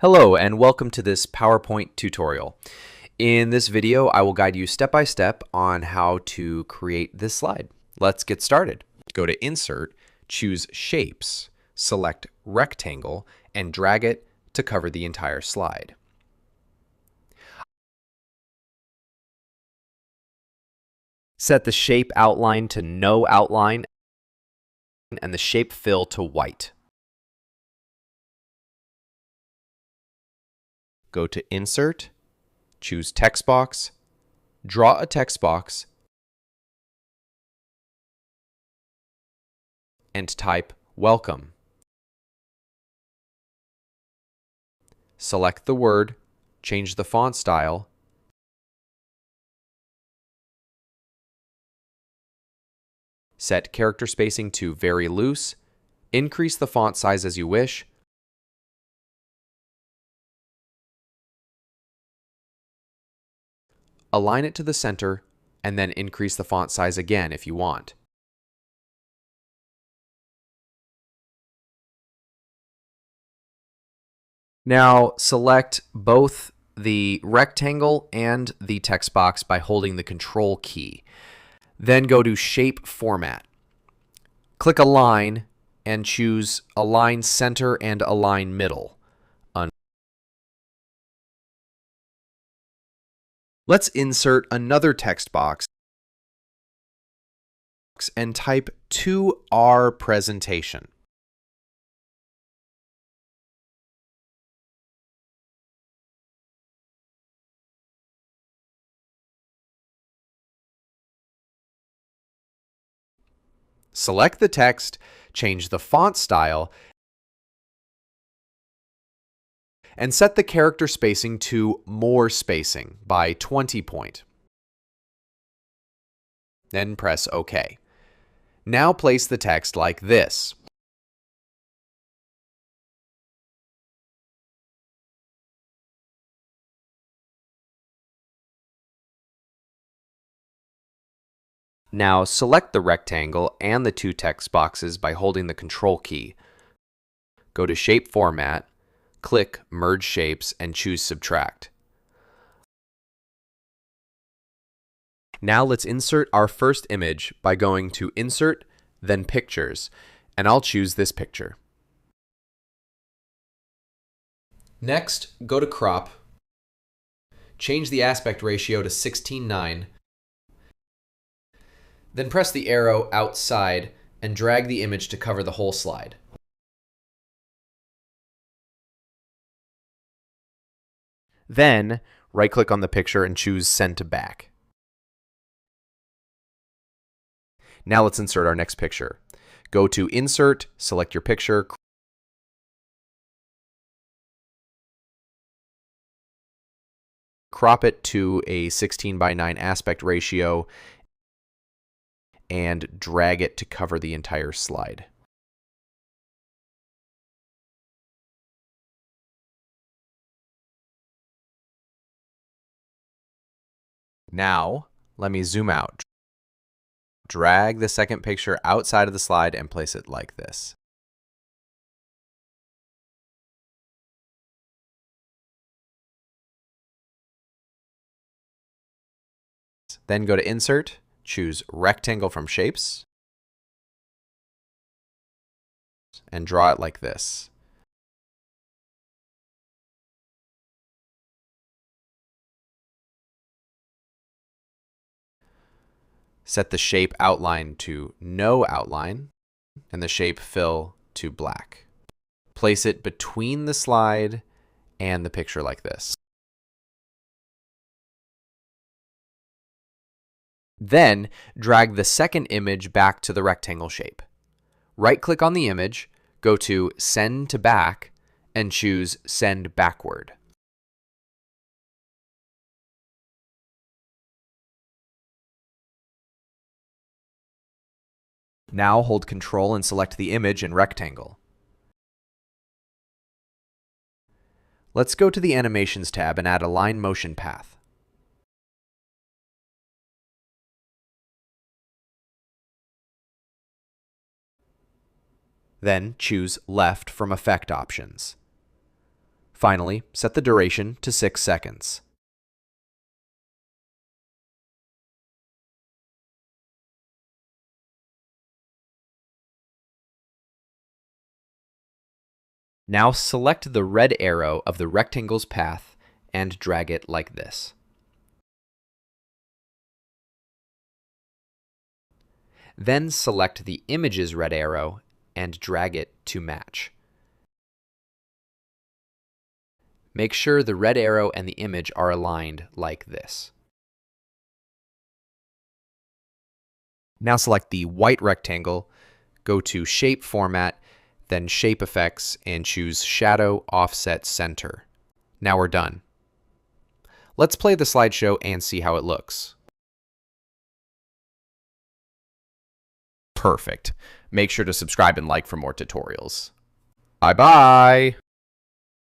Hello and welcome to this PowerPoint tutorial. In this video, I will guide you step by step on how to create this slide. Let's get started. Go to Insert, choose Shapes, select Rectangle, and drag it to cover the entire slide. Set the shape outline to no outline and the shape fill to white. Go to Insert, choose Text Box, draw a text box, and type Welcome. Select the word, change the font style, set character spacing to very loose, increase the font size as you wish, align it to the center, and then increase the font size again if you want. Now select both the rectangle and the text box by holding the Control key. Then go to Shape Format. Click Align and choose Align Center and Align Middle. Let's insert another text box and type "To our presentation." Select the text, change the font style, and set the character spacing to more spacing by 20 point. Then press OK. Now place the text like this. Now select the rectangle and the two text boxes by holding the Control key. Go to Shape Format, click Merge Shapes, and choose Subtract. Now let's insert our first image by going to Insert, then Pictures, and I'll choose this picture. Next, go to Crop, change the aspect ratio to 16:9, then press the arrow outside and drag the image to cover the whole slide. Then, right-click on the picture and choose Send to Back. Now let's insert our next picture. Go to Insert, select your picture, crop it to a 16:9 aspect ratio, and drag it to cover the entire slide. Now, let me zoom out. Drag the second picture outside of the slide and place it like this. Then go to Insert, choose Rectangle from Shapes, and draw it like this. Set the shape outline to no outline and the shape fill to black. Place it between the slide and the picture like this. Then drag the second image back to the rectangle shape. Right-click on the image, go to Send to Back, and choose Send Backward. Now hold Control and select the image in rectangle. Let's go to the Animations tab and add a line motion path. Then choose Left from Effect options. Finally, set the duration to 6 seconds. Now select the red arrow of the rectangle's path and drag it like this. Then select the image's red arrow and drag it to match. Make sure the red arrow and the image are aligned like this. Now select the white rectangle, go to Shape Format, then Shape Effects, and choose Shadow Offset Center. Now we're done. Let's play the slideshow and see how it looks. Perfect. Make sure to subscribe and like for more tutorials. Bye-bye!